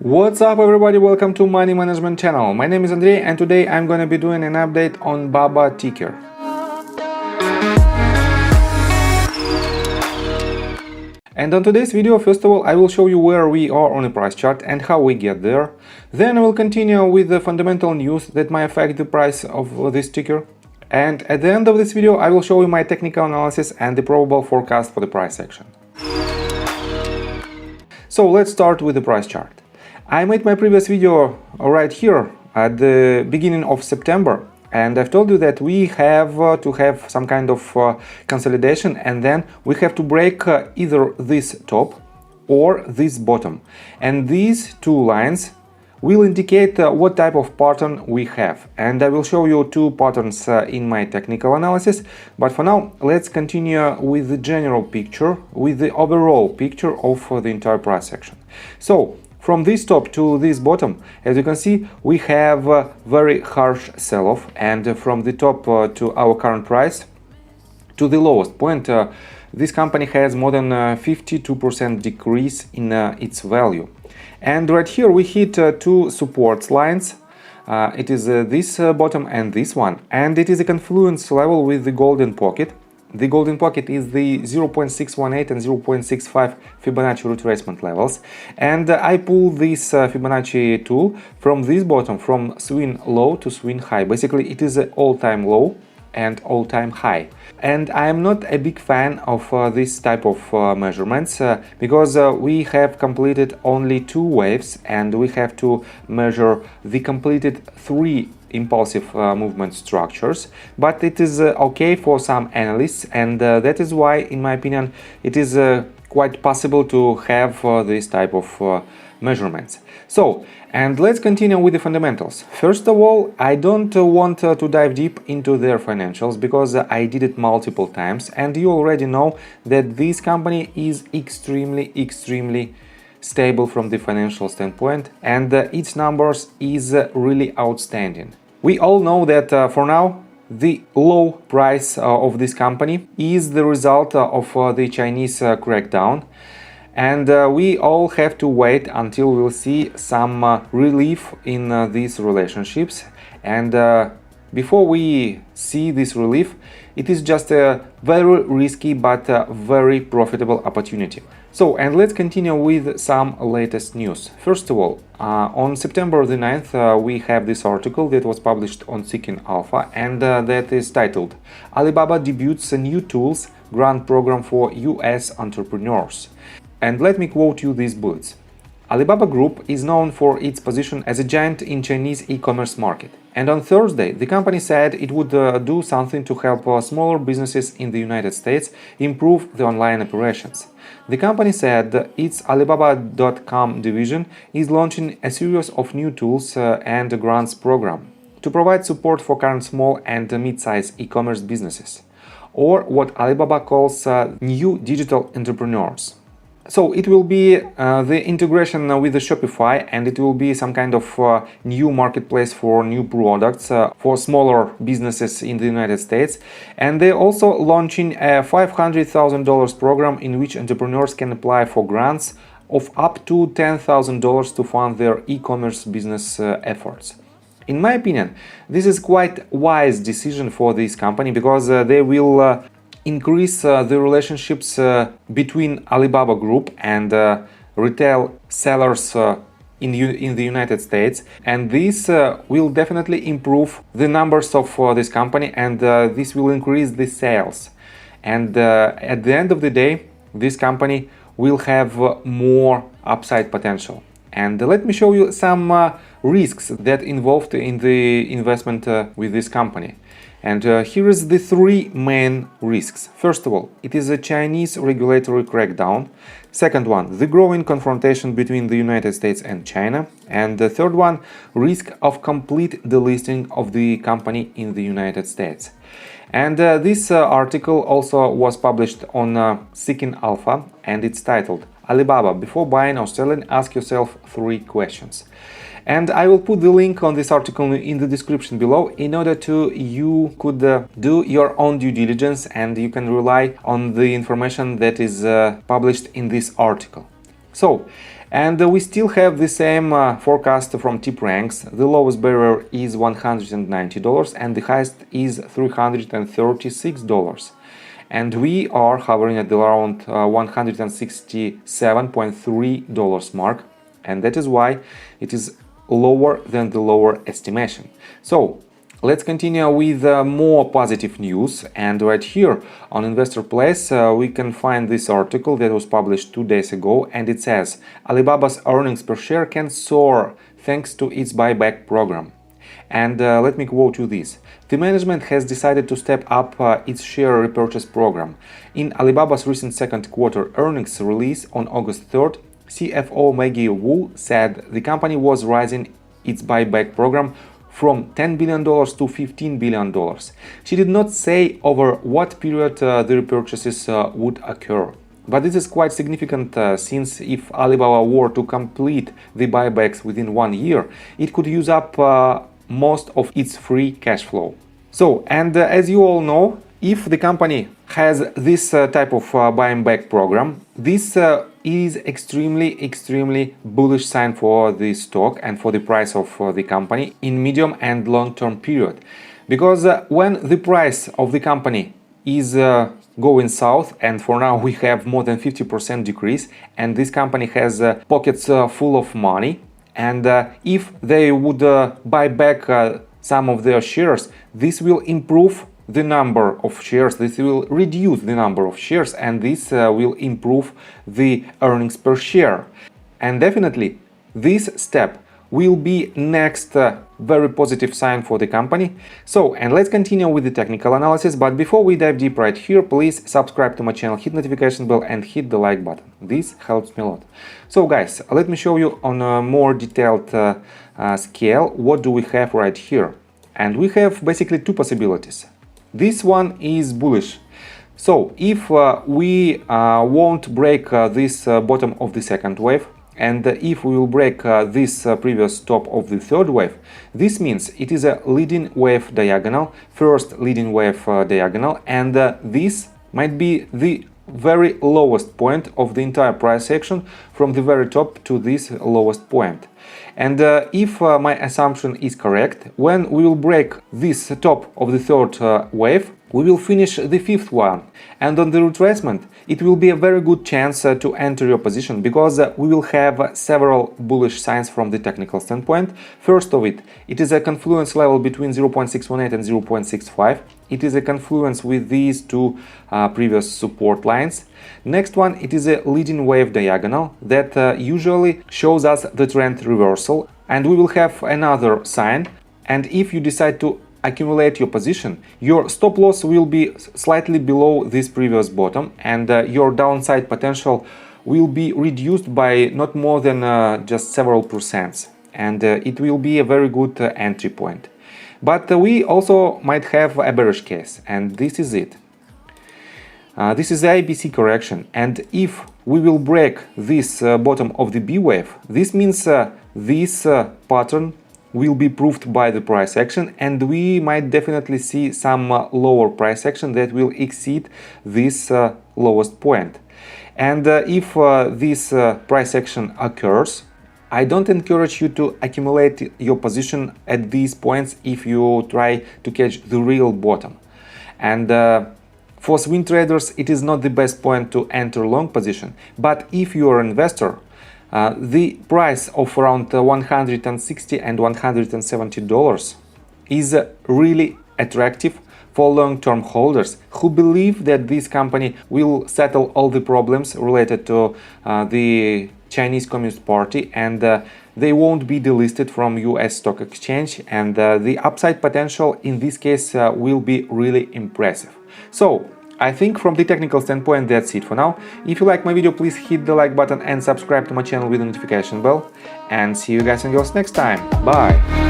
What's up everybody, welcome to Money Management channel. My name is Andrei and today I'm going to be doing an update on BABA ticker. And on today's video, first of all, I will show you where we are on the price chart and how we get there. Then I will continue with the fundamental news that might affect the price of this ticker. And at the end of this video, I will show you my technical analysis and the probable forecast for the price action. So let's start with the price chart. I made my previous video right here at the beginning of September, and I've told you that we have to have some kind of consolidation, and then we have to break either this top or this bottom, and these two lines will indicate what type of pattern we have, and I will show you two patterns in my technical analysis. But for now, let's continue with the general picture, with the overall picture of the entire price action. So from this top to this bottom, as you can see, we have a very harsh sell-off, and from the top to our current price to the lowest point, this company has more than 52% decrease in its value. And right here we hit two support lines. It is this bottom and this one, and it is a confluence level with the golden pocket. The golden pocket is the 0.618 and 0.65 Fibonacci retracement levels, and I pull this Fibonacci tool from this bottom, from swing low to swing high. Basically it is an all-time low and all-time high, and I am not a big fan of this type of measurements because we have completed only two waves and we have to measure the completed three impulsive movement structures, but it is okay for some analysts, and that is why, in my opinion, it is quite possible to have this type of measurements. So, and let's continue with the fundamentals. First of all, I don't want to dive deep into their financials because I did it multiple times, and you already know that this company is extremely stable from the financial standpoint, and its numbers is really outstanding. We all know that for now the low price of this company is the result of the Chinese crackdown, and we all have to wait until we'll see some relief in these relationships. And before we see this relief, it is just a very risky but very profitable opportunity. So, and let's continue with some latest news. First of all, on September the 9th, we have this article that was published on Seeking Alpha, and that is titled "Alibaba debuts a new tools grant program for US entrepreneurs." And let me quote you these bullets. Alibaba Group is known for its position as a giant in Chinese e-commerce market. And on Thursday, the company said it would do something to help smaller businesses in the United States improve the online operations. The company said its Alibaba.com division is launching a series of new tools and a grants program to provide support for current small and mid-sized e-commerce businesses, or what Alibaba calls new digital entrepreneurs. So it will be the integration with the Shopify, and it will be some kind of new marketplace for new products for smaller businesses in the United States. And they're also launching a $500,000 program in which entrepreneurs can apply for grants of up to $10,000 to fund their e-commerce business efforts. In my opinion, this is quite a wise decision for this company because they will increase the relationships between Alibaba Group and retail sellers in the United States, and this will definitely improve the numbers of this company, and this will increase the sales, and at the end of the day this company will have more upside potential. And let me show you some risks that involved in the investment with this company. And here is the three main risks. First of all, it is a Chinese regulatory crackdown. Second one, the growing confrontation between the United States and China. And the third one, risk of complete delisting of the company in the United States. And this article also was published on Seeking Alpha, and it's titled "Alibaba, before buying or selling, ask yourself 3 questions." And I will put the link on this article in the description below in order to you could do your own due diligence, and you can rely on the information that is published in this article. So, And we still have the same forecast from tip ranks. The lowest barrier is $190 and the highest is $336. And we are hovering at the around $167.3 mark, and that is why it is lower than the lower estimation. So let's continue with more positive news, and right here on Investor Place we can find this article that was published 2 days ago, and it says Alibaba's earnings per share can soar thanks to its buyback program. And let me quote you this. The management has decided to step up its share repurchase program. In Alibaba's recent second quarter earnings release on August 3rd, CFO Maggie Wu said the company was raising its buyback program from $10 billion to $15 billion. She did not say over what period the repurchases would occur. But this is quite significant since if Alibaba were to complete the buybacks within 1 year, it could use up most of its free cash flow. So, and as you all know, if the company has this type of buying back program, this is extremely bullish sign for the stock and for the price of the company in medium and long-term period. Because when the price of the company is going south, and for now we have more than 50% decrease, and this company has pockets full of money, and if they would buy back some of their shares, this will improve the number of shares, this will reduce the number of shares, and this will improve the earnings per share. And definitely this step will be next very positive sign for the company. So, and let's continue with the technical analysis, but before we dive deep right here, please subscribe to my channel, hit notification bell and hit the like button. This helps me a lot. So guys, let me show you on a more detailed scale what do we have right here. And we have basically two possibilities. This one is bullish. So if we won't break this bottom of the second wave, and if we will break this previous top of the third wave, this means it is a leading wave diagonal, first leading wave diagonal, and this might be the very lowest point of the entire price action from the very top to this lowest point. And if my assumption is correct, when we will break this top of the third wave, we will finish the fifth one, and on the retracement it will be a very good chance to enter your position, because we will have several bullish signs from the technical standpoint. First of it is a confluence level between 0.618 and 0.65. It is a confluence with these two previous support lines. Next one, it is a leading wave diagonal that usually shows us the trend reversal, and we will have another sign. And if you decide to accumulate your position, your stop loss will be slightly below this previous bottom, and your downside potential will be reduced by not more than just several percents, and it will be a very good entry point. But we also might have a bearish case, and this is it. This is the ABC correction, and if we will break this bottom of the B wave, this means this pattern will be proved by the price action, and we might definitely see some lower price action that will exceed this lowest point. And if this price action occurs, I don't encourage you to accumulate your position at these points if you try to catch the real bottom. And for swing traders, it is not the best point to enter long position, but if you are an investor, the price of around $160 and $170 is really attractive for long-term holders who believe that this company will settle all the problems related to the Chinese Communist Party, and they won't be delisted from US stock exchange, and the upside potential in this case will be really impressive. So I think from the technical standpoint that's it for now. If you like my video, please hit the like button and subscribe to my channel with the notification bell, and see you guys and girls next time. Bye!